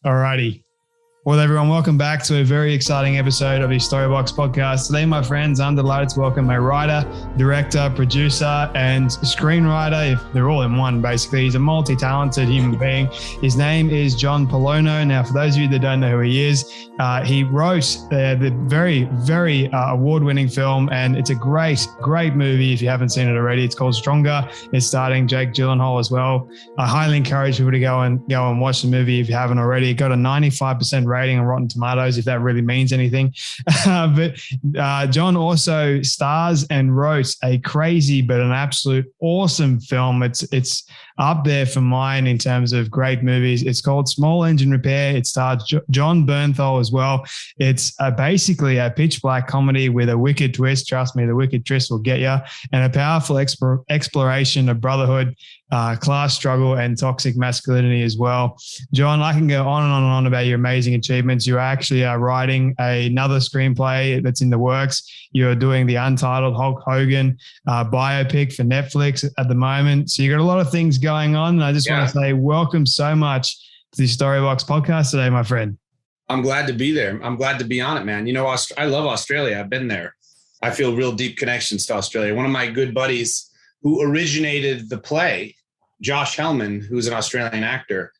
Alrighty. Well, everyone, welcome back to a very exciting episode of the Storybox podcast. Today, my friends, I'm delighted to welcome a writer, director, producer, and screenwriter. If they're all in one, basically. He's a multi-talented human being. His name is Jon Pollono. Now, for those of you that don't know who he is, he wrote the very, very award-winning film, and it's a great, great movie if you haven't seen it already. It's called Stronger. It's starring Jake Gyllenhaal as well. I highly encourage people to go and watch the movie if you haven't already. It got a 95% rating on Rotten Tomatoes, if that really means anything. But Jon also stars and wrote a crazy but an absolute awesome film. It's up there for mine in terms of great movies. It's called Small Engine Repair. It stars Jon Bernthal as well. It's basically a pitch black comedy with a wicked twist. Trust me, the wicked twist will get you. And a powerful exploration of brotherhood, class struggle, and toxic masculinity as well. Jon, I can go on and on and on about your amazing achievements. You're actually writing another screenplay that's in the works. You're doing the untitled Hulk Hogan biopic for Netflix at the moment. So you got a lot of things going on. And I just want to say welcome so much to the Storybox podcast today, my friend. I'm glad to be there. I'm glad to be on it, man. You know, I love Australia. I've been there. I feel real deep connections to Australia. One of my good buddies who originated the play, Josh Hellman, who's an Australian actor,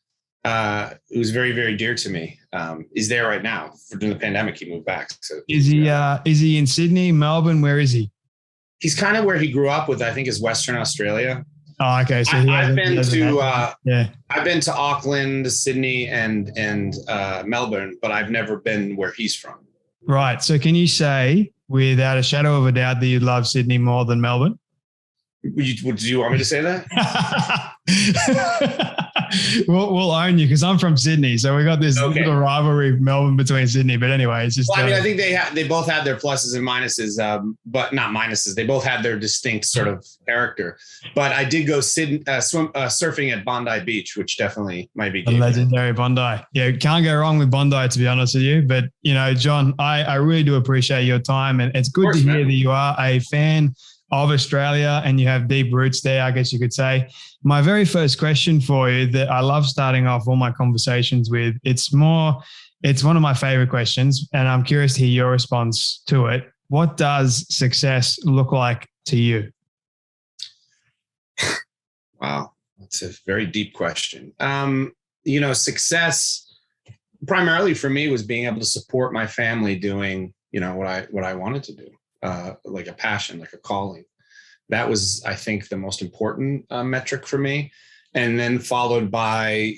who's very, very dear to me, is there right now. During the pandemic, he moved back. So is he in Sydney, Melbourne? Where is he? He's kind of where he grew up with, I think, is Western Australia. Oh, okay. So I've been to Auckland, Sydney, and Melbourne, but I've never been where he's from. Right. So can you say, without a shadow of a doubt, that you love Sydney more than Melbourne? Do you want me to say that? We'll own you because I'm from Sydney, so we got this little rivalry Melbourne between Sydney. But anyway, it's just. Well, I think they both had their pluses and minuses, but not minuses. They both had their distinct sort of character. But I did go surfing at Bondi Beach, which definitely might be the legendary Bondi. Yeah, can't go wrong with Bondi, to be honest with you. But you know, Jon, I really do appreciate your time, and it's good to hear that you are a fan of Australia and you have deep roots there, I guess you could say. My very first question for you that I love starting off all my conversations with, it's one of my favorite questions, and I'm curious to hear your response to it. What does success look like to you? Wow, that's a very deep question. Success primarily for me was being able to support my family doing, what I wanted to do. Like a passion, like a calling. That was, I think, the most important metric for me. And then followed by,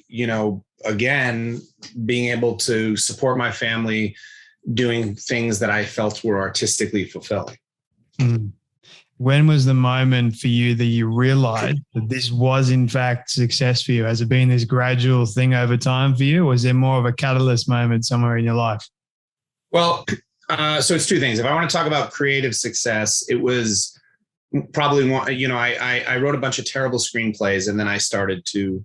again, being able to support my family doing things that I felt were artistically fulfilling. Mm. When was the moment for you that you realized that this was, in fact, success for you? Has it been this gradual thing over time for you? Or was there more of a catalyst moment somewhere in your life? Well, so it's two things. If I want to talk about creative success, it was probably one, I wrote a bunch of terrible screenplays, and then I started to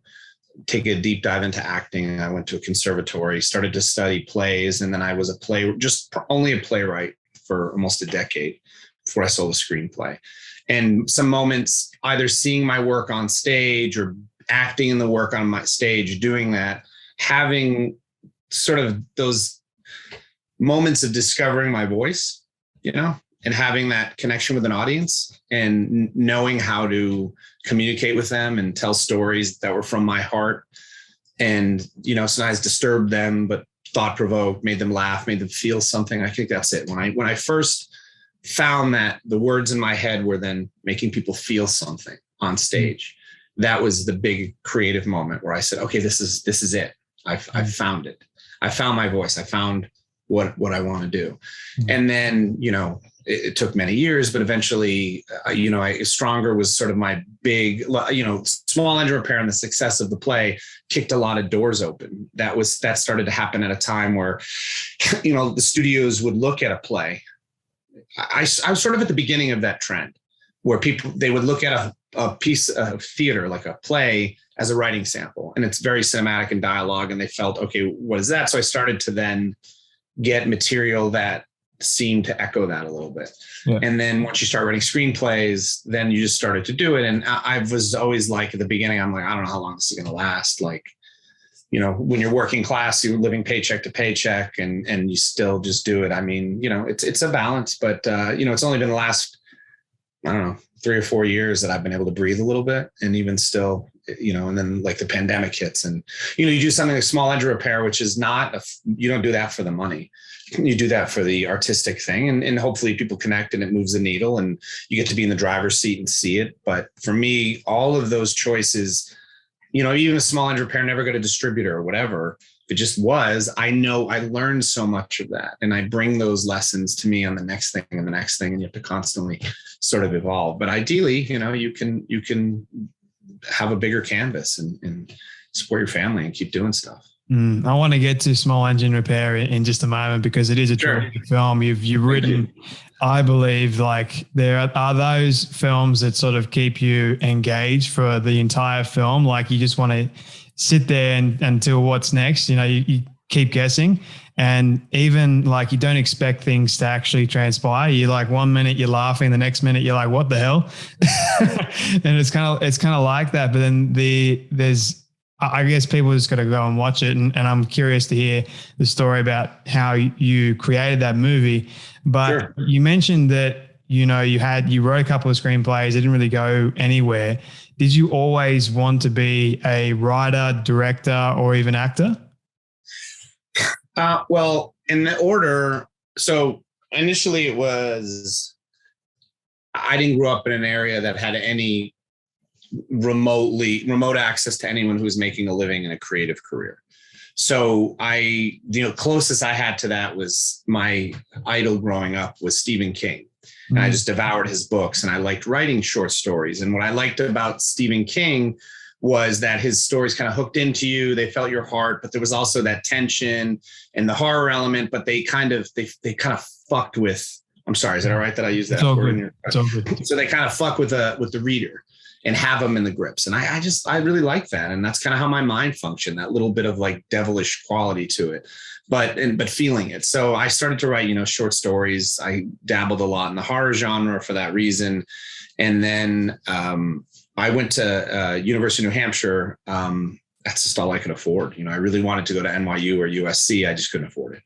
take a deep dive into acting. I went to a conservatory, started to study plays, and then I was only a playwright for almost a decade before I sold a screenplay. And some moments, either seeing my work on stage or acting in the work on my stage, doing that, having sort of those moments of discovering my voice, and having that connection with an audience and knowing how to communicate with them and tell stories that were from my heart and, sometimes disturbed them, but thought-provoked, made them laugh, made them feel something. I think that's it. When I first found that the words in my head were then making people feel something on stage, that was the big creative moment where I said, okay, this is it. I've found it. I found my voice. I found what I want to do. And then, it took many years, but eventually, Stronger was sort of my big, Small Engine Repair and the success of the play kicked a lot of doors open. That started to happen at a time where, the studios would look at a play. I was sort of at the beginning of that trend where they would look at a piece of theater, like a play, as a writing sample. And it's very cinematic and dialogue. And they felt, okay, what is that? So I started to then get material that seemed to echo that a little bit. Yeah. And then once you start writing screenplays, then you just started to do it. And I was always like, at the beginning, I'm like, I don't know how long this is going to last. Like, when you're working class, you're living paycheck to paycheck and you still just do it. I mean, it's a balance, but it's only been the last, I don't know, 3 or 4 years that I've been able to breathe a little bit. And even still, and then like the pandemic hits and, you do something like small engine repair, which is you don't do that for the money. You do that for the artistic thing. And hopefully people connect and it moves the needle and you get to be in the driver's seat and see it. But for me, all of those choices, even a small engine repair, never got a distributor or whatever. If it just was, I know I learned so much of that. And I bring those lessons to me on the next thing and the next thing. And you have to constantly sort of evolve. But ideally, you can have a bigger canvas and support your family and keep doing stuff. I want to get to small engine repair in just a moment because it is a terrific film. You've written, I believe, like there are those films that sort of keep you engaged for the entire film. Like you just want to sit there until what's next. You keep guessing, and even like you don't expect things to actually transpire. You like 1 minute you're laughing, the next minute you're like, what the hell? And it's kind of like that. But then I guess people just got to go and watch it. And I'm curious to hear the story about how you created that movie. But you mentioned that, you wrote a couple of screenplays, it didn't really go anywhere. Did you always want to be a writer, director, or even actor? Well, in the order, so initially I didn't grow up in an area that had any remote access to anyone who was making a living in a creative career. So closest I had to that was my idol growing up was Stephen King. And I just devoured his books and I liked writing short stories. And what I liked about Stephen King was that his stories kind of hooked into you. They felt your heart, but there was also that tension and the horror element, but they kind of fucked with, I'm sorry, is it all right that I use that? It's all good. So they kind of fuck with the reader and have them in the grips. And I really like that. And that's kind of how my mind functioned, that little bit of like devilish quality to it, but feeling it. So I started to write, short stories. I dabbled a lot in the horror genre for that reason. And then I went to University of New Hampshire. That's just all I could afford. I really wanted to go to NYU or USC. I just couldn't afford it.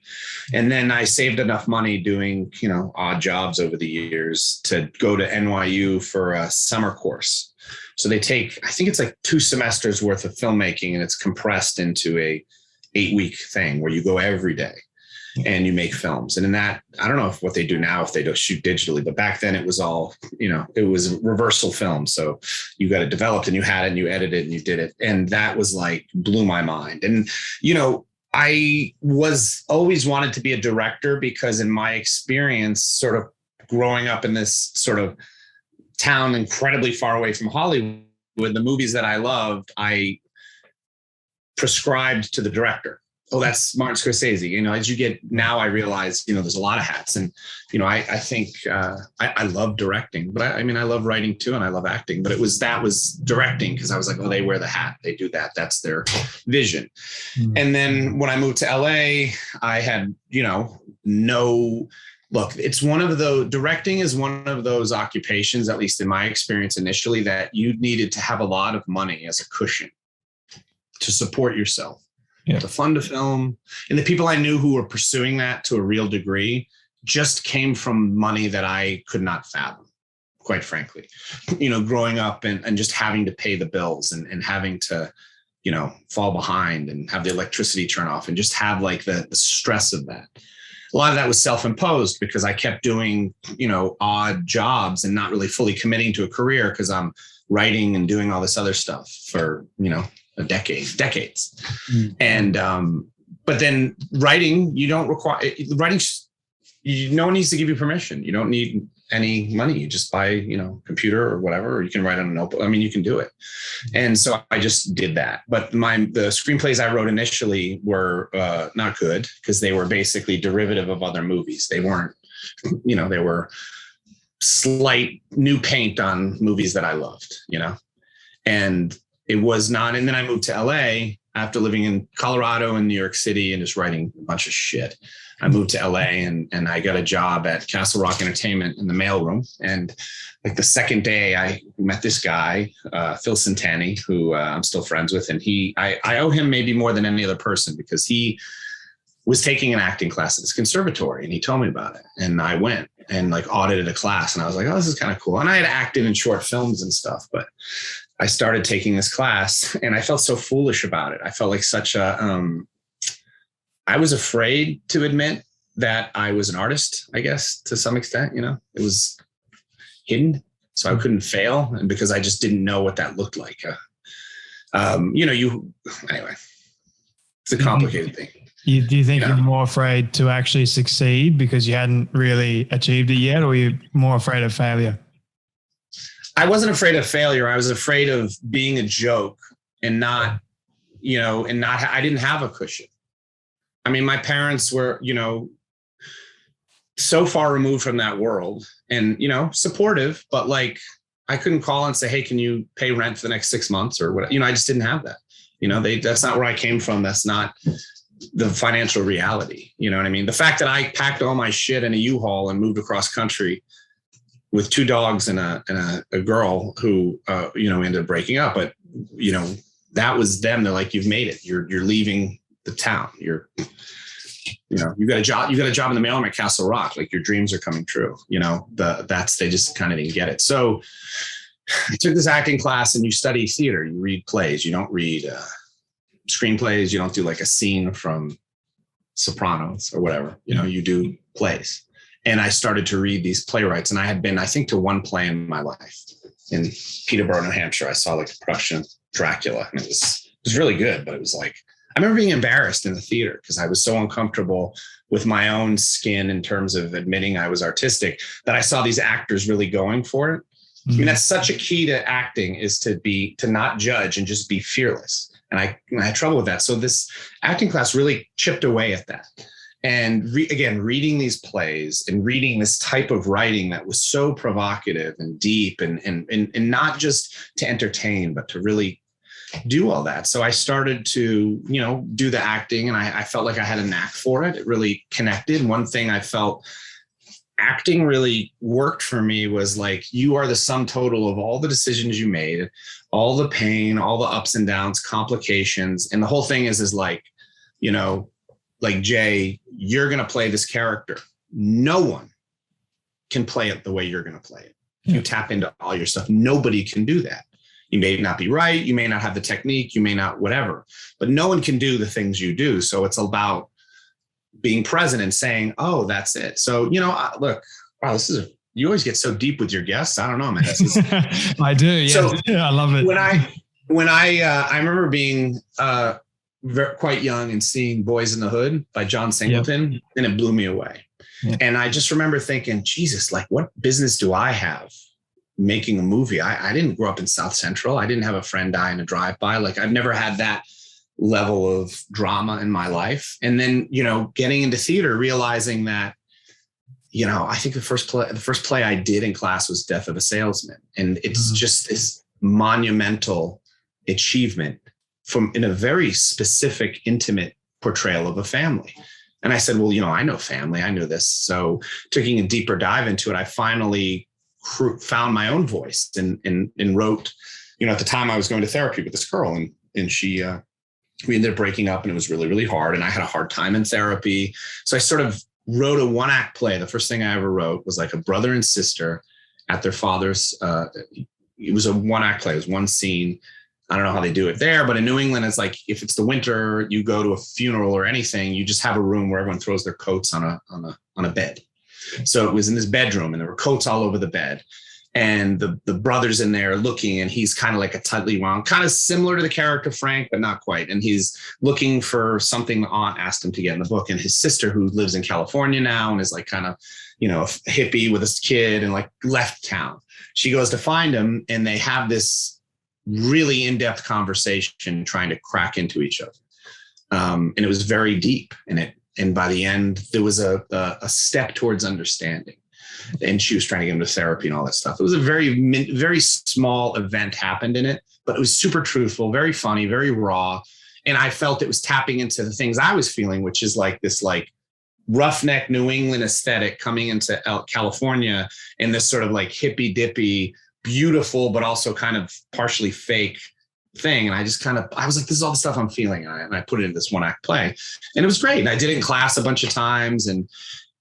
And then I saved enough money doing, odd jobs over the years to go to NYU for a summer course. So they take, I think it's like 2 semesters worth of filmmaking and it's compressed into a 8-week thing where you go every day and you make films. And in that, I don't know what they do now, if they don't shoot digitally, but back then it was all, it was reversal film. So you got it developed and you had it and you edited and you did it. And that was like, blew my mind. And, I was always wanted to be a director because in my experience, sort of growing up in this sort of town incredibly far away from Hollywood, the movies that I loved, I prescribed to the director. Oh, that's Martin Scorsese. As you get now, I realize, there's a lot of hats. And, I think I love directing, but I love writing too. And I love acting, but that was directing because I was like, oh, they wear the hat. They do that. That's their vision. And then when I moved to LA, I had, it's one of those, directing is one of those occupations, at least in my experience initially, that you needed to have a lot of money as a cushion to support yourself. To fund a film. And the people I knew who were pursuing that to a real degree just came from money that I could not fathom, quite frankly. Growing up and just having to pay the bills and having to, fall behind and have the electricity turn off and just have like the stress of that. A lot of that was self-imposed because I kept doing, odd jobs and not really fully committing to a career because I'm writing and doing all this other stuff for, decades. And, but then writing, you don't require writing. No one needs to give you permission. You don't need any money. You just buy, computer or whatever, or you can write on a notebook. You can do it. And so I just did that. But the screenplays I wrote initially were not good because they were basically derivative of other movies. They weren't, they were slight new paint on movies that I loved, and it was not. And then I moved to LA after living in Colorado and New York City and just writing a bunch of shit. I moved to LA and I got a job at Castle Rock Entertainment in the mailroom. And like the second day I met this guy, Phil Santani, who I'm still friends with. And I owe him maybe more than any other person because he was taking an acting class at this conservatory and he told me about it. And I went and like audited a class and I was like, oh, this is kind of cool. And I had acted in short films and stuff, but I started taking this class and I felt so foolish about it. I felt like such a, I was afraid to admit that I was an artist, I guess, to some extent, you know, it was hidden. So I couldn't fail. And because I just didn't know what that looked like. Anyway, it's a complicated thing. Do you think you're more afraid to actually succeed because you hadn't really achieved it yet, or you're more afraid of failure? I wasn't afraid of failure. I was afraid of being a joke and I didn't have a cushion. I mean, my parents were, so far removed from that world and, supportive, but like I couldn't call and say, hey, can you pay rent for the next 6 months or what? I just didn't have that. That's not where I came from. That's not the financial reality. You know what I mean? The fact that I packed all my shit in a U-Haul and moved across country with 2 dogs and a girl who, ended up breaking up. But, that was them. They're like, you've made it. You're leaving the town. You got a job. You got a job in the mailroom at Castle Rock. Like your dreams are coming true. They just kind of didn't get it. So I took this acting class and you study theater. You read plays. You don't read screenplays. You don't do like a scene from Sopranos or whatever. You do plays. And I started to read these playwrights. And I had been, I think, to one play in my life in Peterborough, New Hampshire. I saw like a production of Dracula, and it was really good. But it was like, I remember being embarrassed in the theater because I was so uncomfortable with my own skin in terms of admitting I was artistic that I saw these actors really going for it. Mm-hmm. I mean, that's such a key to acting, is to not judge and just be fearless. And I had trouble with that. So this acting class really chipped away at that. And again, reading these plays and reading this type of writing that was so provocative and deep and not just to entertain, but to really do all that. So I started to, do the acting, and I felt like I had a knack for it. It really connected. One thing I felt acting really worked for me was like, you are the sum total of all the decisions you made, all the pain, all the ups and downs, complications. And the whole thing is like, like Jay, you're going to play this character. No one can play it the way you're going to play it. You tap into all your stuff. Nobody can do that. You may not be right. You may not have the technique. You may not, whatever, but no one can do the things you do. So it's about being present and saying, oh, that's it. So, look, wow, you always get so deep with your guests. I don't know, man. I do. Yeah. So I love it. When I remember being, quite young and seeing Boys in the Hood by John Singleton, and it blew me away. Yep. And I just remember thinking, Jesus, like what business do I have making a movie? I didn't grow up in South Central. I didn't have a friend die in a drive-by. Like I've never had that level of drama in my life. And then, getting into theater, realizing that, I think the first play I did in class was Death of a Salesman. And it's just this monumental achievement in a very specific, intimate portrayal of a family. And I said, well, I know family, I know this. So taking a deeper dive into it, I finally found my own voice and wrote, at the time I was going to therapy with this girl and she, we ended up breaking up and it was really, really hard. And I had a hard time in therapy. So I sort of wrote a 1-act play. The first thing I ever wrote was like a brother and sister at their father's, it was a 1-act play. It was one scene. I don't know how they do it there, but in New England, it's like, if it's the winter, you go to a funeral or anything, you just have a room where everyone throws their coats on a bed. So it was in this bedroom and there were coats all over the bed, and the brother's in there looking, and he's kind of like a tightly wound, kind of similar to the character Frank, but not quite. And he's looking for something the aunt asked him to get in the book. And his sister, who lives in California now and is like kind of, a hippie with his kid and like left town, she goes to find him, and they have this really in-depth conversation trying to crack into each other. And it was very deep and by the end there was a step towards understanding, and she was trying to get him to therapy and all that stuff. It was a very, very small event happened in it, but it was super truthful, very funny, very raw. And I felt it was tapping into the things I was feeling, which is like this like roughneck New England aesthetic coming into California, and this sort of like hippy dippy, beautiful, but also kind of partially fake thing. And I was like, this is all the stuff I'm feeling. And I put it in this one act play, and it was great. And I did it in class a bunch of times. And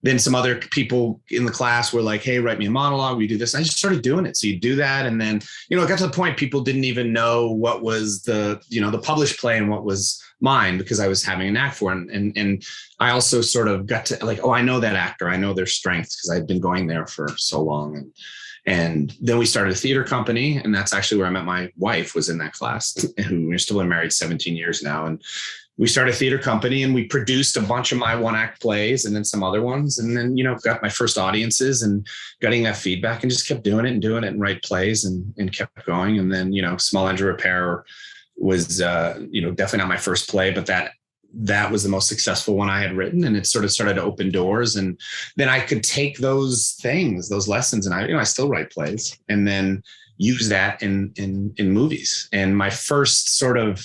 then some other people in the class were like, hey, write me a monologue. We do this. And I just started doing it. So you do that. And then, it got to the point people didn't even know what was the published play and what was mine, because I was having a knack for it. And I also sort of got to like, oh, I know that actor. I know their strengths because I'd been going there for so long. And then we started a theater company, and that's actually where I met my wife, was in that class, who we're still been married 17 years now. And we started a theater company, and we produced a bunch of my one act plays and then some other ones. And then, got my first audiences and getting that feedback, and just kept doing it and write plays and kept going. And then, Small Engine Repair was, definitely not my first play, but that was the most successful one I had written, and it sort of started to open doors. And then I could take those things, those lessons, and I still write plays, and then use that in movies. And my first sort of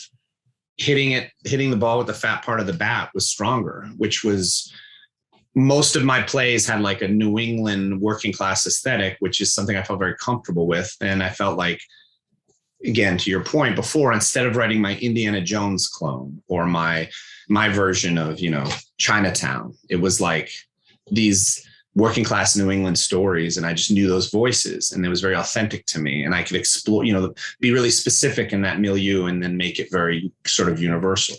hitting the ball with the fat part of the bat was Stronger, which was, most of my plays had like a New England working class aesthetic, which is something I felt very comfortable with. And I felt like, again, to your point before, instead of writing my Indiana Jones clone or my version of, Chinatown, it was like these working class New England stories. And I just knew those voices, and it was very authentic to me. And I could explore, be really specific in that milieu and then make it very sort of universal.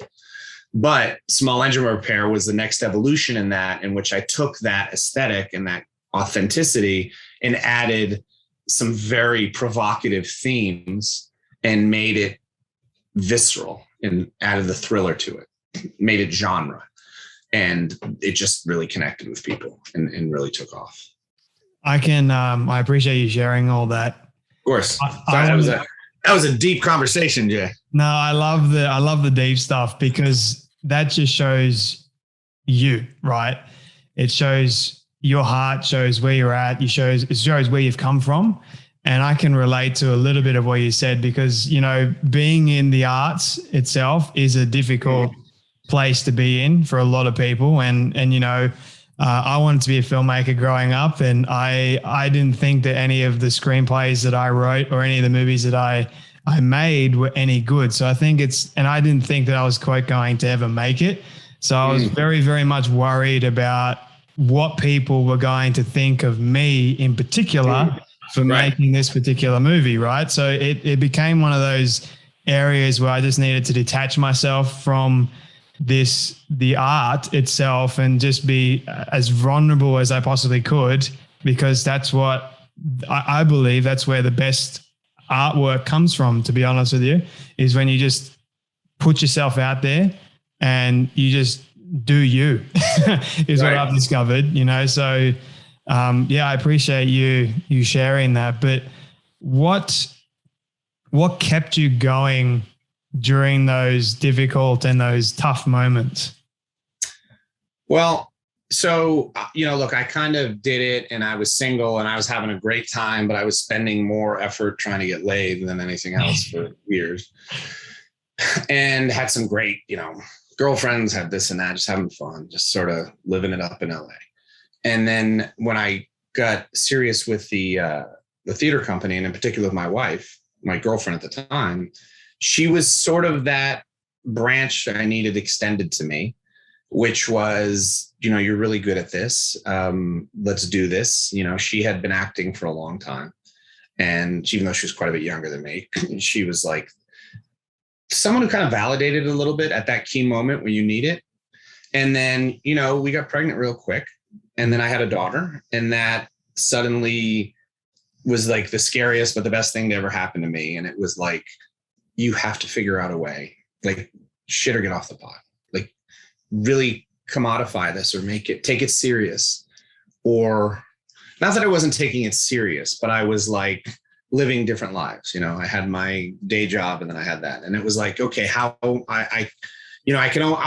But Small Engine Repair was the next evolution in that, in which I took that aesthetic and that authenticity and added some very provocative themes and made it visceral and added the thriller to it, made it genre. And it just really connected with people and really took off. I appreciate you sharing all that. Of course. That was a deep conversation, Jay. No, I love the deep stuff, because that just shows you, right? It shows your heart, shows where you're at. It shows where you've come from. And I can relate to a little bit of what you said, because, being in the arts itself is a difficult place to be in for a lot of people. And I wanted to be a filmmaker growing up, and I didn't think that any of the screenplays that I wrote or any of the movies that I made were any good. So I think I didn't think that I was quite going to ever make it. So I was very, very much worried about what people were going to think of me in particular for making this particular movie, right? So it became one of those areas where I just needed to detach myself from the art itself and just be as vulnerable as I possibly could, because that's what I believe, that's where the best artwork comes from, to be honest with you, is when you just put yourself out there and you just do you is what I've discovered, so I appreciate you sharing that. But what kept you going during those difficult and those tough moments? Well, so, look, I kind of did it, and I was single and I was having a great time, but I was spending more effort trying to get laid than anything else for years, and had some great, girlfriends, had this and that, just having fun, just sort of living it up in LA. And then when I got serious with the theater company, and in particular with my wife, my girlfriend at the time, she was sort of that branch I needed extended to me, which was, you're really good at this. Let's do this. She had been acting for a long time. And even though she was quite a bit younger than me, she was like someone who kind of validated it a little bit at that key moment when you need it. And then, we got pregnant real quick. And then I had a daughter, and that suddenly was like the scariest, but the best thing to ever happen to me. And it was like, you have to figure out a way, like shit or get off the pot, like really commodify this or take it serious. Or not that I wasn't taking it serious, but I was like living different lives. I had my day job, and then I had that. And it was like, okay, how I'll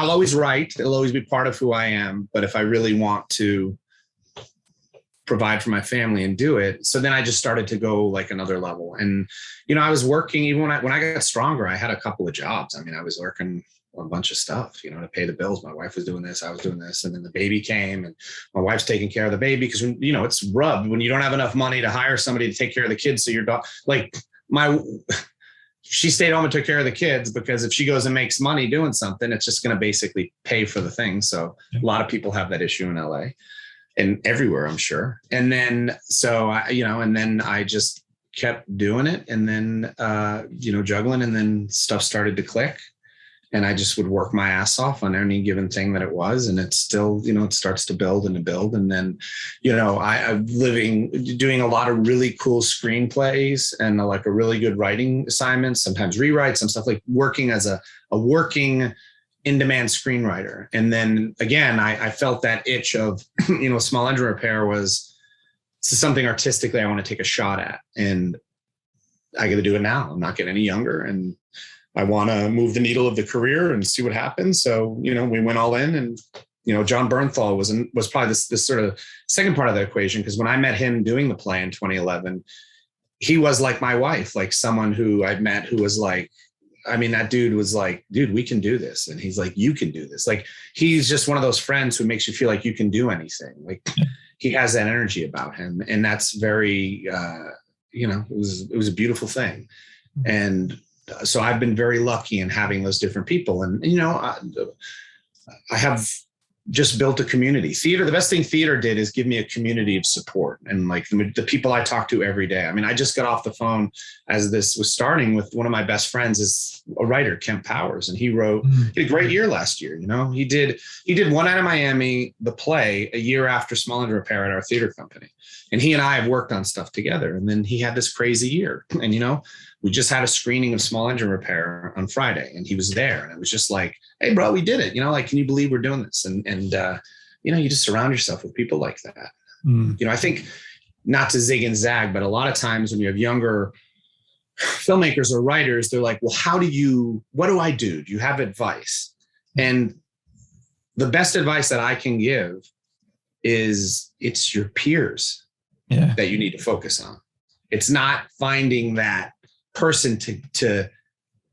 always write. It'll always be part of who I am. But if I really want to provide for my family and do it. So then I just started to go like another level. And, I was working, even when I got Stronger, I had a couple of jobs. I mean, I was working a bunch of stuff, to pay the bills. My wife was doing this, I was doing this. And then the baby came and my wife's taking care of the baby because, it's rubbed when you don't have enough money to hire somebody to take care of the kids. So your dog, she stayed home and took care of the kids because if she goes and makes money doing something, it's just going to basically pay for the thing. So a lot of people have that issue in LA and everywhere, I'm sure. And then, I just kept doing it and then, juggling, and then stuff started to click and I just would work my ass off on any given thing that it was. And it's still, it starts to build and to build. And then, I'm doing a lot of really cool screenplays and like a really good writing assignment, sometimes rewrites, some stuff, like working as a working in-demand screenwriter. And then again, I felt that itch of, small engine repair was something artistically I want to take a shot at. And I got to do it now. I'm not getting any younger. And I want to move the needle of the career and see what happens. So, we went all in and, Jon Bernthal was probably this sort of second part of the equation. Because when I met him doing the play in 2011, he was like my wife, like someone who I'd met who was like, that dude was like, dude, we can do this. And he's like, you can do this. Like, he's just one of those friends who makes you feel like you can do anything. Like he has that energy about him. And that's very, it was a beautiful thing. And so I've been very lucky in having those different people. And, I have just built a community. Theater, the best thing theater did is give me a community of support and like the people I talk to every day. I just got off the phone as this was starting with one of my best friends is a writer, Kemp Powers. And he had a great year last year. He did One Night in Miami, the play, a year after Small Engine Repair at our theater company. And he and I have worked on stuff together. And then he had this crazy year. And, we just had a screening of Small Engine Repair on Friday and he was there. And it was just like, hey, bro, we did it. Can you believe we're doing this? And you just surround yourself with people like that. I think not to zig and zag, but a lot of times when you have younger filmmakers or writers, they're like, well, what do I do? Do you have advice? And the best advice that I can give is it's your peers that you need to focus on. It's not finding that person to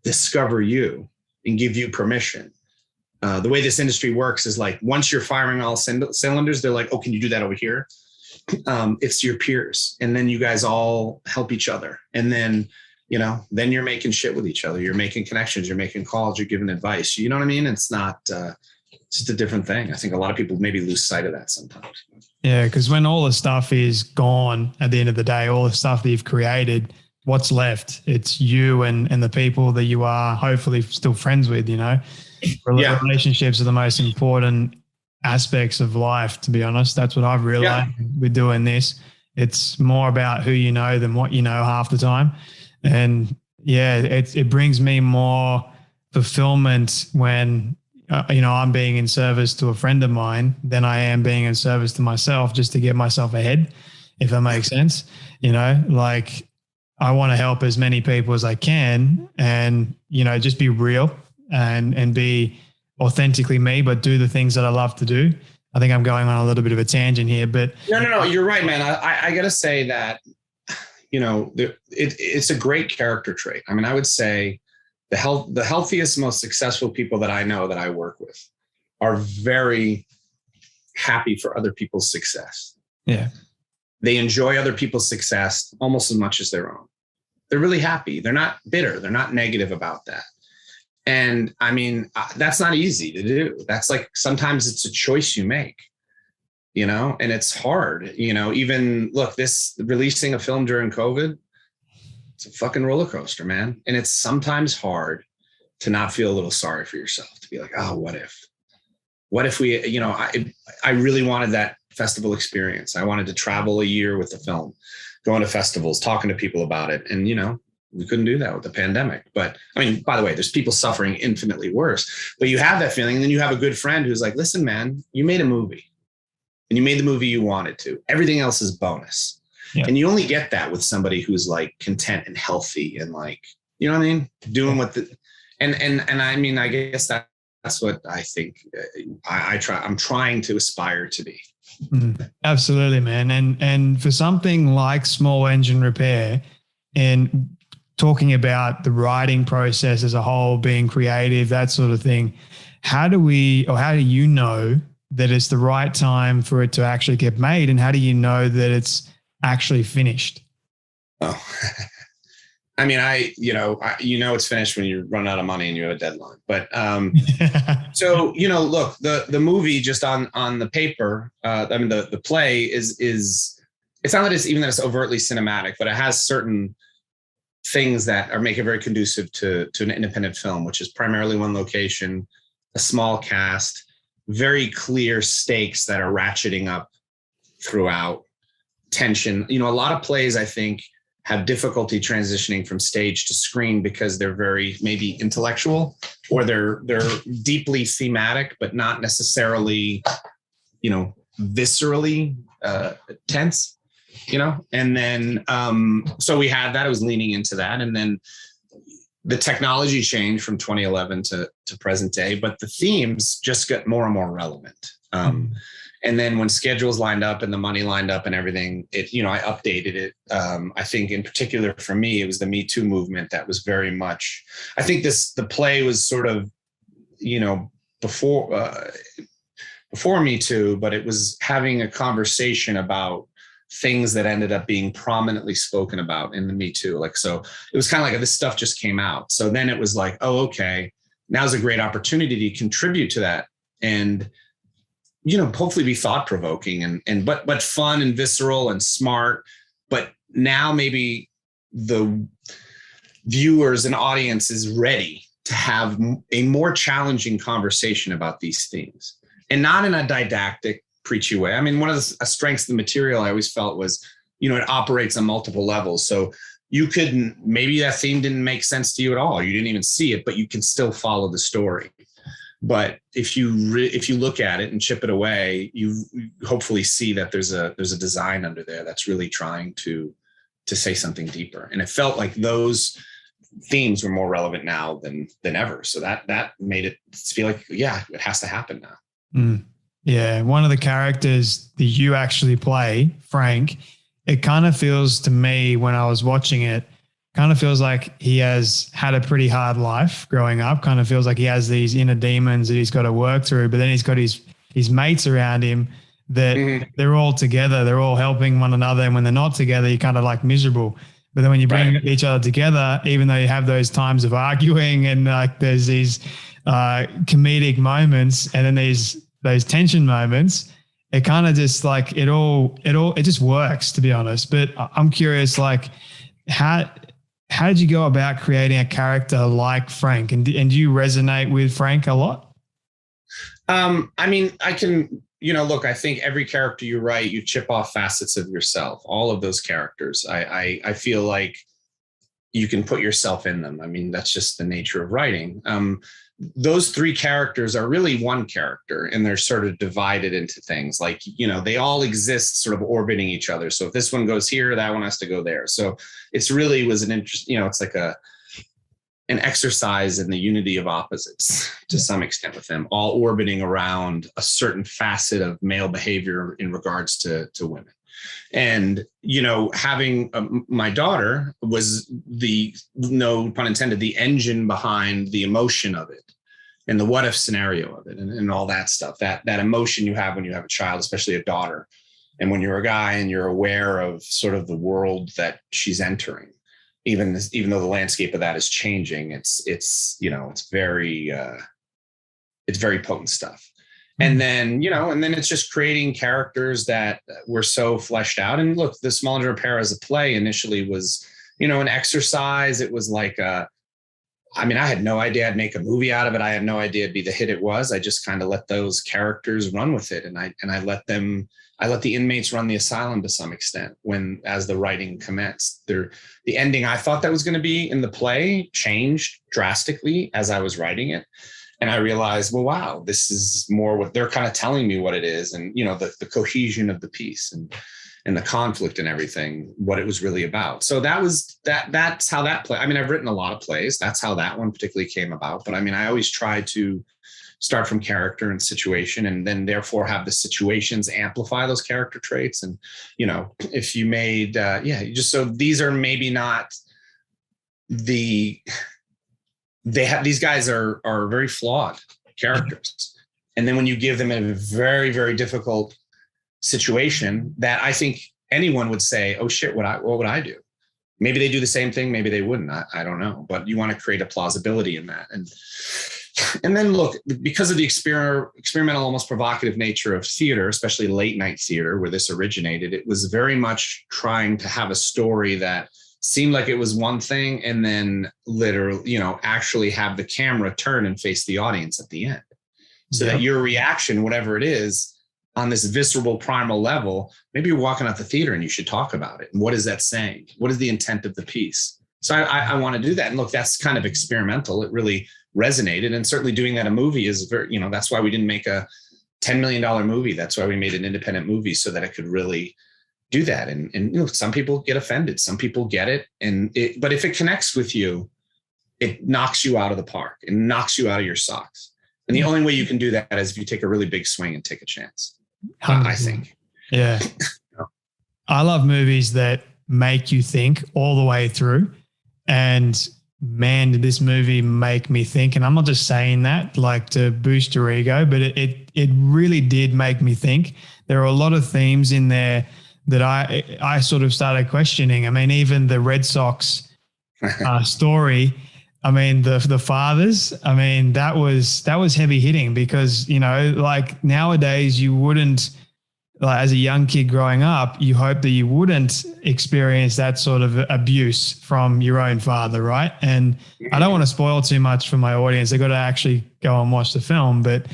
discover you and give you permission. The way this industry works is like, once you're firing all cylinders, they're like, oh, can you do that over here? It's your peers. And then you guys all help each other. And then, then you're making shit with each other. You're making connections, you're making calls, you're giving advice. You know what I mean? It's not, it's just a different thing. I think a lot of people maybe lose sight of that sometimes. Yeah. Because when all the stuff is gone at the end of the day, all the stuff that you've created, what's left? It's you and the people that you are hopefully still friends with, Relationships are the most important aspects of life, to be honest. That's what I've realized with doing this. It's more about who you know than what you know half the time. And it brings me more fulfillment when, I'm being in service to a friend of mine than I am being in service to myself just to get myself ahead, if that makes sense. I want to help as many people as I can and, just be real and be authentically me, but do the things that I love to do. I think I'm going on a little bit of a tangent here, but. No, you're right, man. I got to say that, it's a great character trait. I would say the healthiest, most successful people that I know that I work with are very happy for other people's success. Yeah. They enjoy other people's success almost as much as their own. They're really happy. They're not bitter. They're not negative about that. And that's not easy to do. That's like, sometimes it's a choice you make, and it's hard, even look, this releasing a film during COVID, it's a fucking roller coaster, man. And it's sometimes hard to not feel a little sorry for yourself, to be like, oh, what if we, I really wanted that festival experience. I wanted to travel a year with the film, going to festivals, talking to people about it. And, we couldn't do that with the pandemic. But by the way, there's people suffering infinitely worse, but you have that feeling. And then you have a good friend who's like, listen, man, you made a movie and you made the movie you wanted to. Everything else is bonus. Yeah. And you only get that with somebody who's like content and healthy and like, doing what I guess that's what I think I'm trying to aspire to be. Absolutely, man. And for something like Small Engine Repair, and talking about the writing process as a whole, being creative, that sort of thing. How do you know that it's the right time for it to actually get made? And how do you know that it's actually finished? Oh, I mean, it's finished when you run out of money and you have a deadline. But so, look, the movie just on the paper, the play is it's not that it's overtly cinematic, but it has certain things that make it very conducive to an independent film, which is primarily one location, a small cast, very clear stakes that are ratcheting up throughout, tension. A lot of plays, I think, have difficulty transitioning from stage to screen because they're very maybe intellectual, or they're deeply thematic, but not necessarily, viscerally tense. And then so we had that. I was leaning into that, and then the technology changed from 2011 to present day, but the themes just got more and more relevant. And then when schedules lined up and the money lined up and everything, I updated it. I think in particular for me, it was the Me Too movement that was very much, I think the play was sort of, before Me Too, but it was having a conversation about things that ended up being prominently spoken about in the Me Too. So it was kind of like this stuff just came out. So then it was like, oh, okay, now's a great opportunity to contribute to that. And, hopefully be thought provoking but fun and visceral and smart. But now maybe the viewers and audience is ready to have a more challenging conversation about these themes, and not in a didactic, preachy way. I mean, one of the strengths of the material I always felt was, it operates on multiple levels. So you couldn't, maybe that theme didn't make sense to you at all. You didn't even see it, but you can still follow the story. But if you look at it and chip it away, you hopefully see that there's a design under there that's really trying to say something deeper. And it felt like those themes were more relevant now than ever. So that made it feel like, yeah, it has to happen now. Yeah. One of the characters that you actually play, Frank, it kind of feels to me when I was watching it, kind of feels like he has had a pretty hard life growing up. Kind of feels like he has these inner demons that he's got to work through, but then he's got his mates around him that they're all together. They're all helping one another. And when they're not together, you're kind of like miserable. But then when you bring each other together, even though you have those times of arguing and like there's these comedic moments and then those tension moments, it kind of just like it just works, to be honest. But I'm curious, like how did you go about creating a character like Frank? And do you resonate with Frank a lot? I mean, I can, look, I think every character you write, you chip off facets of yourself, all of those characters. I feel like you can put yourself in them. I mean, that's just the nature of writing. Those three characters are really one character, and they're sort of divided into things like, they all exist sort of orbiting each other. So if this one goes here, that one has to go there. So it's really was an interest, it's like an exercise in the unity of opposites to some extent, with them all orbiting around a certain facet of male behavior in regards to women. And, having my daughter was no pun intended, the engine behind the emotion of it and the what if scenario of it and all that stuff, that emotion you have when you have a child, especially a daughter. And when you're a guy and you're aware of sort of the world that she's entering, even though the landscape of that is changing, it's very potent stuff. And then, it's just creating characters that were so fleshed out. And look, the Small Engine Repair as a play initially was, an exercise. It was like, I had no idea I'd make a movie out of it. I had no idea it'd be the hit it was. I just kind of let those characters run with it. And I let the inmates run the asylum to some extent as the writing commenced. The ending I thought that was going to be in the play changed drastically as I was writing it. And I realized, well, wow, this is more what they're kind of telling me what it is. And, the cohesion of the piece and the conflict and everything, what it was really about. So that's how that play. I mean, I've written a lot of plays. That's how that one particularly came about. But I always try to start from character and situation, and then therefore have the situations amplify those character traits. And, if you made, so these are maybe not these guys are very flawed characters. And then when you give them a very, very difficult situation that I think anyone would say, oh shit, what would I do? Maybe they do the same thing. Maybe they wouldn't. I don't know. But you want to create a plausibility in that. And then look, because of the experimental, almost provocative nature of theater, especially late night theater, where this originated, it was very much trying to have a story that seemed like it was one thing, and then literally, actually have the camera turn and face the audience at the end. So that your reaction, whatever it is, on this visceral primal level, maybe you're walking out the theater and you should talk about it. And what is that saying? What is the intent of the piece? So I want to do that. And look, that's kind of experimental. It really resonated. And certainly doing that in a movie is very, that's why we didn't make a $10 million movie. That's why we made an independent movie, so that it could really do that. And some people get offended. Some people get it. But if it connects with you, it knocks you out of the park. It knocks you out of your socks. And the only way you can do that is if you take a really big swing and take a chance. I think. Yeah. I love movies that make you think all the way through. And man, did this movie make me think. And I'm not just saying that like to boost your ego, but it really did make me think. There are a lot of themes in there that I sort of started questioning. I mean, even the Red Sox story, I mean, the fathers, I mean, that was heavy hitting, because, like nowadays you wouldn't, like as a young kid growing up, you hope that you wouldn't experience that sort of abuse from your own father, right? And I don't want to spoil too much for my audience. They got to actually go and watch the film, but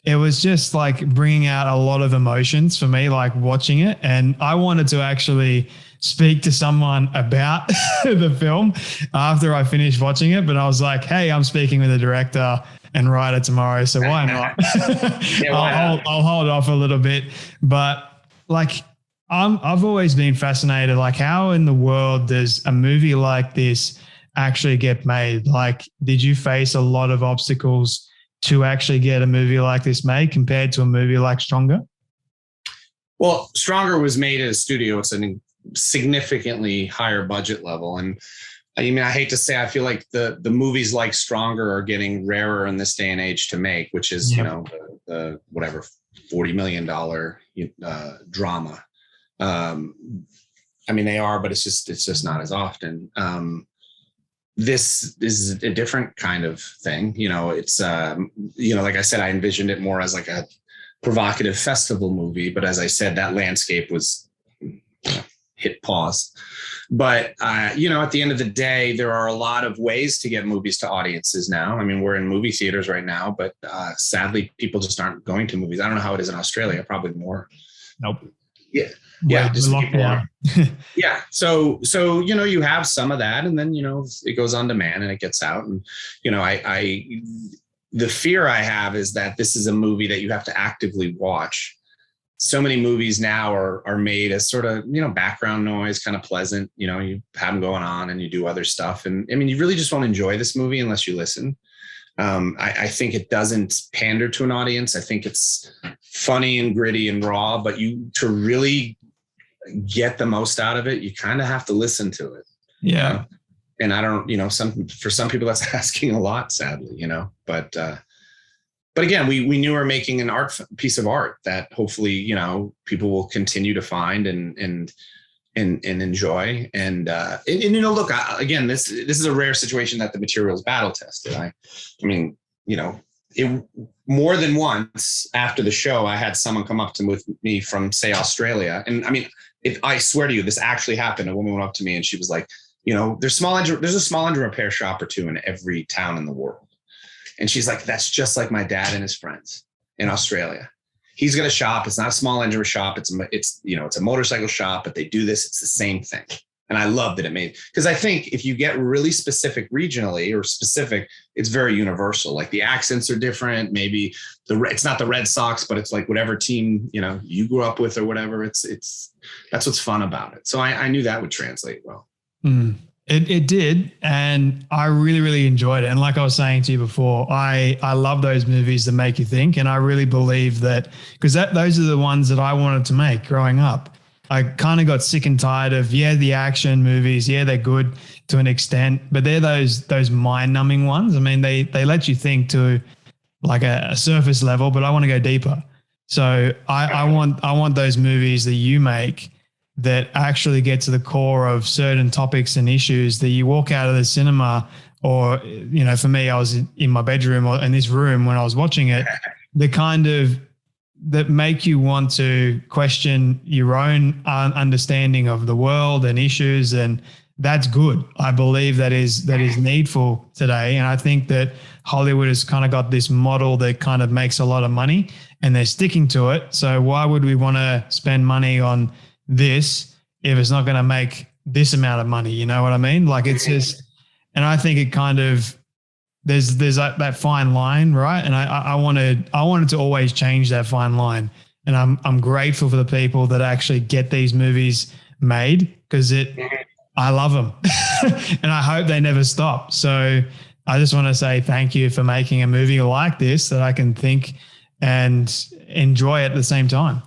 it was just like bringing out a lot of emotions for me, like watching it. And I wanted to actually speak to someone about the film after I finished watching it. But I was like, hey, I'm speaking with the director and writer tomorrow, so why not? I'll hold off a little bit. But like, I've always been fascinated, like how in the world does a movie like this actually get made? Like, did you face a lot of obstacles to actually get a movie like this made compared to a movie like Stronger? Well, Stronger was made at a studio. It's a significantly higher budget level. And I mean, I hate to say, I feel like the movies like Stronger are getting rarer in this day and age to make, which is, the whatever, $40 million drama. I mean, they are, but it's just not as often. This is a different kind of thing. It's, like I said, I envisioned it more as like a provocative festival movie. But as I said, that landscape was hit pause. But, at the end of the day, there are a lot of ways to get movies to audiences now. I mean, we're in movie theaters right now, but sadly, people just aren't going to movies. I don't know how it is in Australia, probably more. Nope. Yeah. Yeah. Just people are. Yeah. So, you have some of that, and then, it goes on demand and it gets out. And, the fear I have is that this is a movie that you have to actively watch. So many movies now are made as sort of, background noise, kind of pleasant, you have them going on and you do other stuff. And I mean, you really just won't enjoy this movie unless you listen. I think it doesn't pander to an audience. I think it's funny and gritty and raw, but to really get the most out of it, you kind of have to listen to it. Yeah. And I don't, for some people that's asking a lot, sadly, but again, we knew we were making an piece of art that hopefully, people will continue to find and enjoy. And look, again, this is a rare situation that the material is battle tested. I mean, it more than once after the show, I had someone come up with me from, say, Australia. And I mean, I swear to you, this actually happened. A woman went up to me and she was like, there's a small engine repair shop or two in every town in the world. And she's like, that's just like my dad and his friends in Australia. He's got a shop. It's not a small engine shop. It's a motorcycle shop, but they do this. It's the same thing. And I love that it made, because I think if you get really specific regionally or specific, it's very universal. Like the accents are different. Maybe it's not the Red Sox, but it's like whatever team, you grew up with or whatever. That's what's fun about it. So I knew that would translate well. Mm. It did, and I really, really enjoyed it. And like I was saying to you before, I love those movies that make you think, and I really believe that, because those are the ones that I wanted to make growing up. I kind of got sick and tired of, the action movies, they're good. to an extent, but they're those mind-numbing ones. I mean, they let you think to like a surface level, but I want to go deeper. So I want those movies that you make that actually get to the core of certain topics and issues that you walk out of the cinema, or, you know, for me, I was in my bedroom or in this room when I was watching it, that make you want to question your own understanding of the world and issues. And that's good. I believe that is needful today. And I think that Hollywood has kind of got this model that kind of makes a lot of money and they're sticking to it. So why would we want to spend money on this if it's not going to make this amount of money? You know what I mean? Like, it's just, and I think it kind of, there's that fine line, right? And I wanted to always change that fine line. And I'm grateful for the people that actually get these movies made, because I love them and I hope they never stop. So I just want to say thank you for making a movie like this that I can think and enjoy at the same time.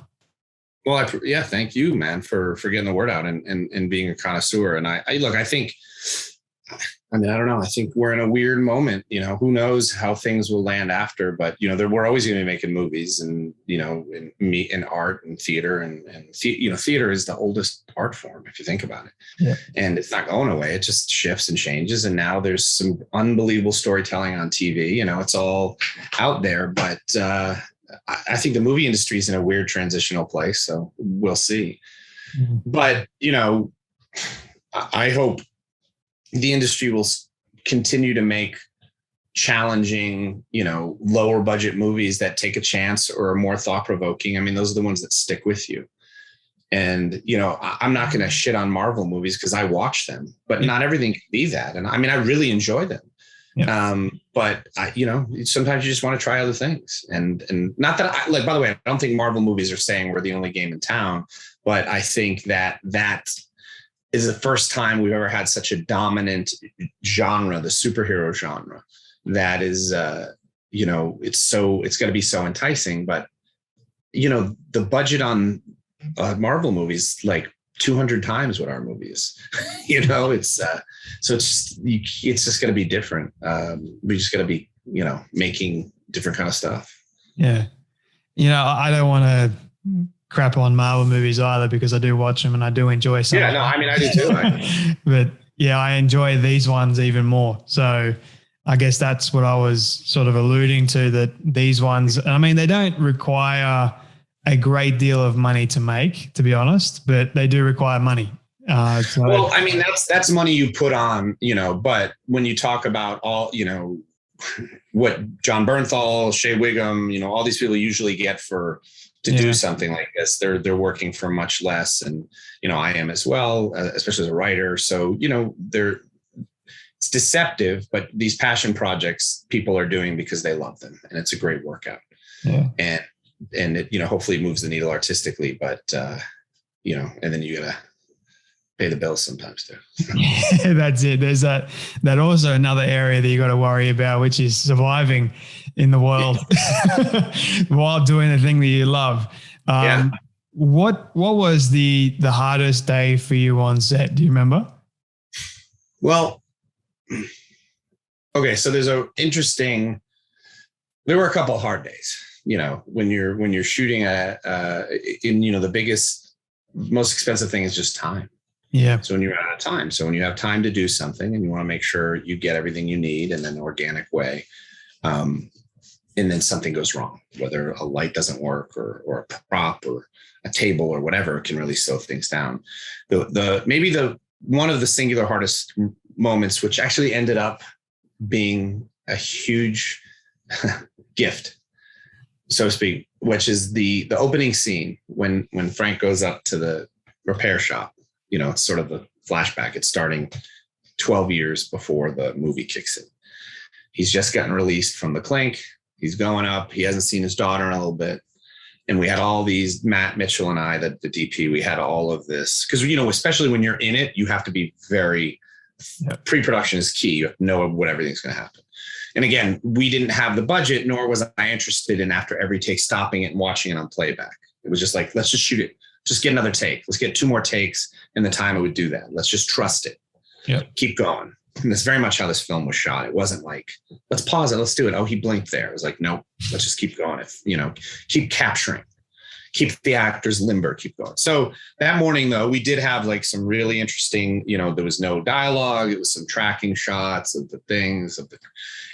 Well, thank you, man, for getting the word out and being a connoisseur. And I think, I don't know. I think we're in a weird moment, you know, who knows how things will land after, but, you know, we're always going to be making movies and, you know, in art and theater and you know, theater is the oldest art form, if you think about it. Yeah. And it's not going away. It just shifts and changes. And now there's some unbelievable storytelling on TV, you know, it's all out there, but, I think the movie industry is in a weird transitional place. So we'll see. Mm-hmm. But, you know, I hope the industry will continue to make challenging, you know, lower budget movies that take a chance or are more thought provoking. I mean, those are the ones that stick with you. And, you know, I'm not going to shit on Marvel movies because I watch them, but not everything can be that. And I mean, I really enjoy them. Yeah. But you know, sometimes you just want to try other things, and not that I like, by the way, I don't think Marvel movies are saying we're the only game in town, but I think that is the first time we've ever had such a dominant genre, the superhero genre, that is, you know, it's going to be so enticing, but you know, the budget on Marvel movies, like 200 times what our movie is, you know, it's so it's just going to be different. We just got to be, you know, making different kind of stuff. Yeah. You know, I don't want to crap on Marvel movies either, because I do watch them and I do enjoy some. Yeah, no, I mean, I do too. But yeah, I enjoy these ones even more. So I guess that's what I was sort of alluding to, that these ones, I mean, they don't require a great deal of money to make, to be honest, but they do require money. Well, I mean, that's money you put on, you know, but when you talk about all, you know, what Jon Bernthal, Shea Whigham, you know, all these people usually get to do something like this, they're working for much less. And, you know, I am as well, especially as a writer. So, you know, it's deceptive, but these passion projects people are doing because they love them, and it's a great workout. Yeah. And it, you know, hopefully moves the needle artistically, but, you know, and then you got to pay the bills sometimes too. Yeah, that's it. There's that also another area that you got to worry about, which is surviving in the world while doing the thing that you love. What was the hardest day for you on set? Do you remember? Well, okay. So there were a couple of hard days. You know, when you're shooting in, you know, the biggest, most expensive thing is just time. Yeah. So when you're out of time, so when you have time to do something and you want to make sure you get everything you need in an organic way, and then something goes wrong, whether a light doesn't work or a prop or a table or whatever, can really slow things down. Maybe one of the singular hardest moments, which actually ended up being a huge gift, so to speak, which is the opening scene when Frank goes up to the repair shop. You know, it's sort of a flashback. It's starting 12 years before the movie kicks in. He's just gotten released from the clink. He's going up. He hasn't seen his daughter in a little bit. And we had all these, Matt Mitchell and I, the DP, we had all of this. Because, you know, especially when you're in it, you have to be very, pre-production is key. You have to know what everything's going to happen. And again, we didn't have the budget, nor was I interested in, after every take, stopping it and watching it on playback. It was just like, let's just shoot it. Just get another take. Let's get 2 more takes in the time it would do that. Let's just trust it. Yeah. Keep going. And that's very much how this film was shot. It wasn't like, let's pause it, let's do it. Oh, he blinked there. It was like, nope, let's just keep going. Keep capturing, keep the actors limber, keep going. So that morning, though, we did have like some really interesting, there was no dialogue. It was some tracking shots of the things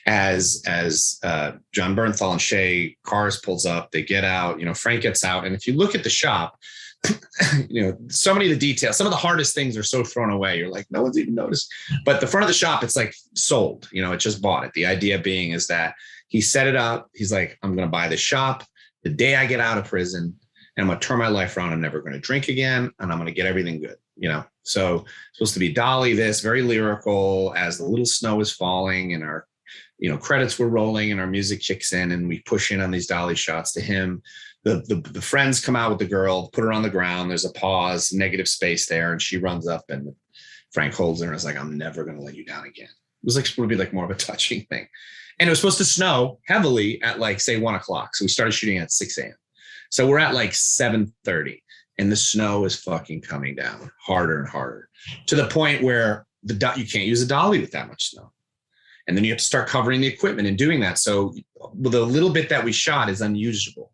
as Jon Bernthal and Shea cars pulls up, they get out, Frank gets out. And if you look at the shop, so many of the details, some of the hardest things are so thrown away. You're like, no one's even noticed. But the front of the shop, it's like sold, it just bought it. The idea being is that he set it up. He's like, I'm going to buy this shop the day I get out of prison, and I'm going to turn my life around. I'm never going to drink again, and I'm going to get everything good. So it's supposed to be Dolly, this very lyrical as the little snow is falling and our, credits were rolling and our music kicks in and we push in on these Dolly shots to him. The friends come out with the girl, put her on the ground. There's a pause, negative space there. And she runs up and Frank holds her and is like, I'm never going to let you down again. It was like, supposed to be like more of a touching thing. And it was supposed to snow heavily at like, say 1:00. So we started shooting at 6 a.m. So we're at like 7:30 and the snow is fucking coming down harder and harder to the point where you can't use a dolly with that much snow. And then you have to start covering the equipment and doing that. So the little bit that we shot is unusable.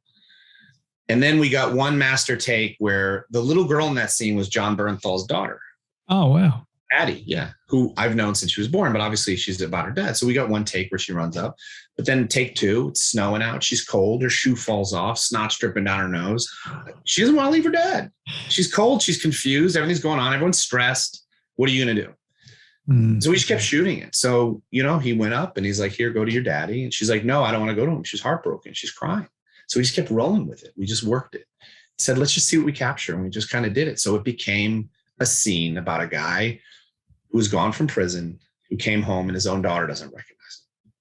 And then we got one master take where the little girl in that scene was Jon Bernthal's daughter. Oh, wow. Addie, yeah, who I've known since she was born, but obviously she's about her dad. So we got one take where she runs up, but then take two, it's snowing out. She's cold. Her shoe falls off, snot's dripping down her nose. She doesn't want to leave her dad. She's cold. She's confused. Everything's going on. Everyone's stressed. What are you going to do? So we just kept shooting it. So, he went up and he's like, here, go to your daddy. And she's like, no, I don't want to go to him. She's heartbroken. She's crying. So we just kept rolling with it. We just worked it. Said, let's just see what we capture. And we just kind of did it. So it became a scene about a guy who's gone from prison, who came home and his own daughter doesn't recognize him.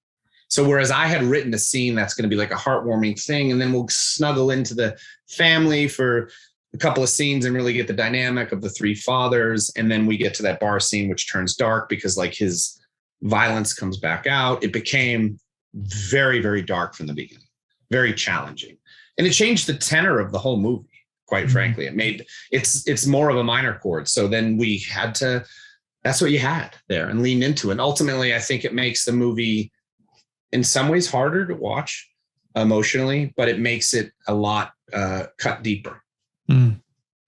So whereas I had written a scene that's going to be like a heartwarming thing, and then we'll snuggle into the family for a couple of scenes and really get the dynamic of the three fathers. And then we get to that bar scene, which turns dark because like his violence comes back out. It became very, very dark from the beginning, very challenging. And it changed the tenor of the whole movie, quite frankly. It made it's more of a minor chord. So then we had to, that's what you had there and leaned into it. And ultimately, I think it makes the movie in some ways harder to watch emotionally, but it makes it a lot cut deeper.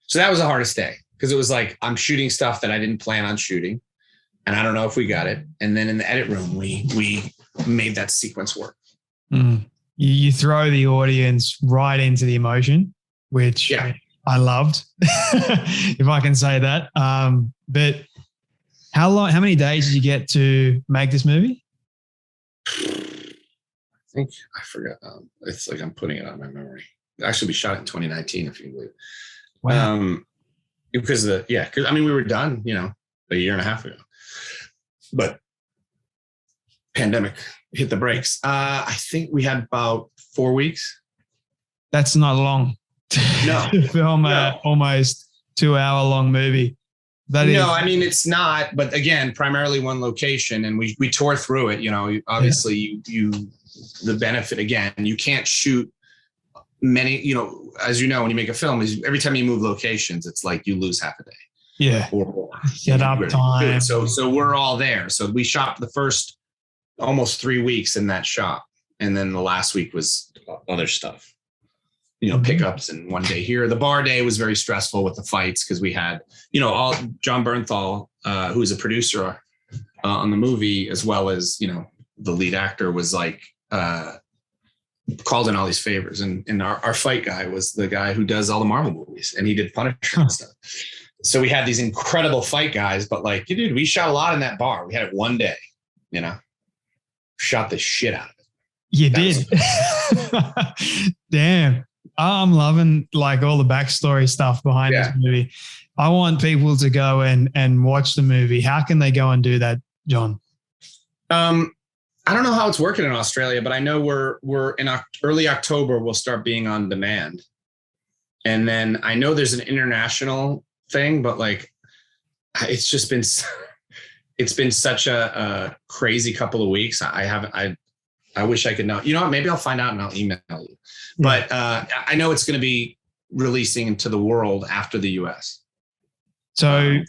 So that was the hardest day because it was like, I'm shooting stuff that I didn't plan on shooting and I don't know if we got it. And then in the edit room, we made that sequence work. You throw the audience right into the emotion, which I loved, if I can say that. But how many days did you get to make this movie? I forgot. It's like I'm putting it on my memory. Actually, we shot it in 2019, if you believe. Wow. Because we were done, a year and a half ago, but pandemic hit the brakes. I think we had about 4 weeks. That's not long. No, to film almost 2-hour long movie. It's not. But again, primarily one location, and we tore through it. Obviously, the benefit again, you can't shoot many, as you know, when you make a film, is every time you move locations, it's like you lose half a day. Yeah. Or more. Set up time. So we're all there. So we shot the first almost 3 weeks in that shop. And then the last week was other stuff, pickups and one day here. The bar day was very stressful with the fights because we had, all Jon Bernthal, who's a producer on the movie, as well as, the lead actor was like, called in all these favors. And our fight guy was the guy who does all the Marvel movies and he did Punisher and stuff. So we had these incredible fight guys, but like, dude, we shot a lot in that bar. We had it one day, shot the shit out of it. You did. Damn. I'm loving like all the backstory stuff behind this movie. I want people to go and watch the movie. How can they go and do that, Jon? I don't know how it's working in Australia, but I know we're in early October, we'll start being on demand. And then I know there's an international thing, but like, it's been such a crazy couple of weeks. I wish I could know, what, maybe I'll find out and I'll email you, but I know it's going to be releasing into the world after the US. So,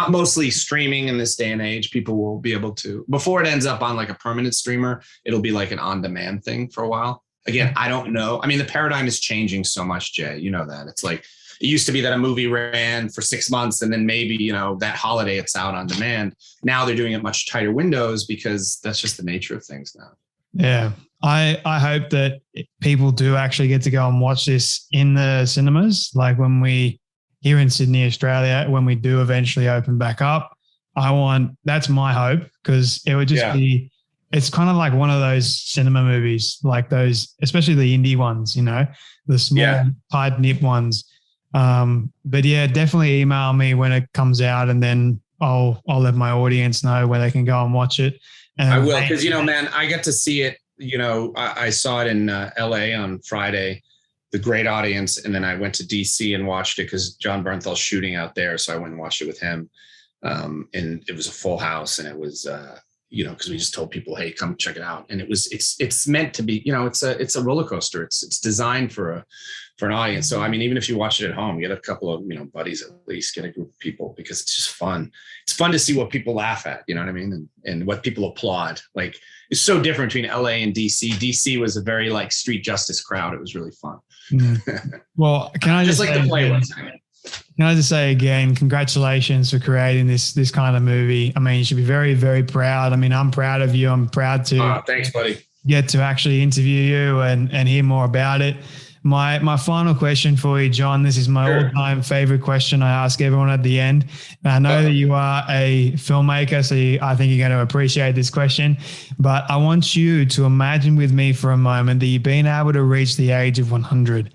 mostly streaming in this day and age, people will be able to, before it ends up on like a permanent streamer, it'll be like an on-demand thing for a while. Again, I don't know. I mean, the paradigm is changing so much, Jay. You know that. It's like, it used to be that a movie ran for 6 months and then maybe, that holiday it's out on demand. Now they're doing it much tighter windows because that's just the nature of things now. Yeah. I hope that people do actually get to go and watch this in the cinemas. Like when we, here in Sydney, Australia, when we do eventually open back up, that's my hope, because it would just be, it's kind of like one of those cinema movies, like those, especially the indie ones, the small tight knit ones. But yeah, definitely email me when it comes out, and then I'll let my audience know where they can go and watch it. And I will, because man, I get to see it. I saw it in LA on Friday, the great audience, and then I went to DC and watched it because Jon Bernthal's shooting out there, so I went and watched it with him. And it was a full house, and it was because we just told people, hey, come check it out. And it's meant to be, it's a roller coaster. It's designed for an audience. So, I mean, even if you watch it at home, get a couple of, buddies, at least get a group of people, because it's just fun. It's fun to see what people laugh at, you know what I mean? And what people applaud. Like, it's so different between LA and DC. DC was a very like street justice crowd. It was really fun. Well, can I just like to play with? Can I just say again, congratulations for creating this kind of movie. I mean, you should be very, very proud. I mean, I'm proud of you. I'm proud to thanks, buddy. Get to actually interview you and hear more about it. My final question for you, Jon, this is my all-time favorite question I ask everyone at the end. And I know that you are a filmmaker, so I think you're going to appreciate this question. But I want you to imagine with me for a moment that you've been able to reach the age of 100.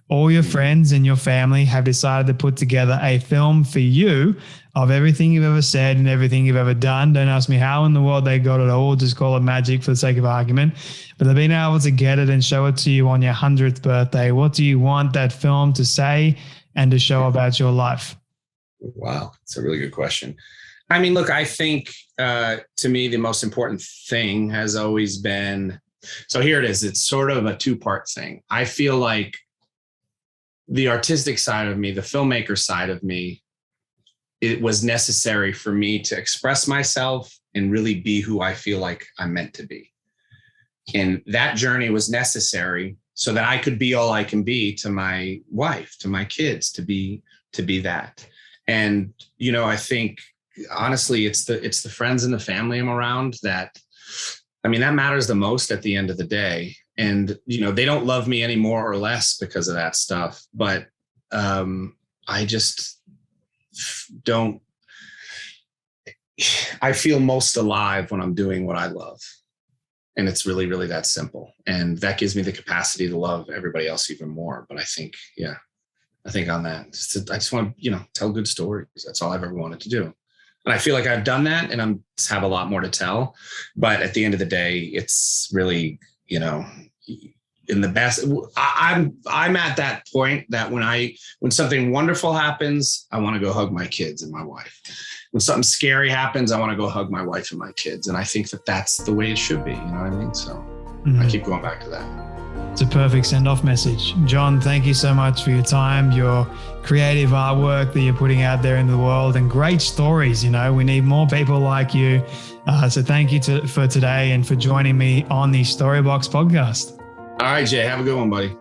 All your friends and your family have decided to put together a film for you of everything you've ever said and everything you've ever done. Don't ask me how in the world they got it all. Just call it magic for the sake of argument. But they've been able to get it and show it to you on your 100th birthday. What do you want that film to say and to show about your life? Wow, that's a really good question. I mean, look, I think to me, the most important thing has always been, so here it is. It's sort of a two-part thing. I feel like the artistic side of me, the filmmaker side of me, it was necessary for me to express myself and really be who I feel like I'm meant to be. And that journey was necessary so that I could be all I can be to my wife, to my kids, to be that. And, I think honestly, it's the friends and the family I'm around that matters the most at the end of the day. And, they don't love me any more or less because of that stuff. But I just don't, I feel most alive when I'm doing what I love. And it's really, really that simple. And that gives me the capacity to love everybody else even more. But I think on that, I just want to, tell good stories. That's all I've ever wanted to do. And I feel like I've done that, and I have a lot more to tell. But at the end of the day, it's really, in the best, I'm at that point that when something wonderful happens, I want to go hug my kids and my wife. When something scary happens, I want to go hug my wife and my kids. And I think that that's the way it should be. You know what I mean? So I keep going back to that. It's a perfect send-off message. Jon, thank you so much for your time, your creative artwork that you're putting out there in the world, and great stories. We need more people like you. So thank you for today and for joining me on the Storybox podcast. All right, Jay, have a good one, buddy.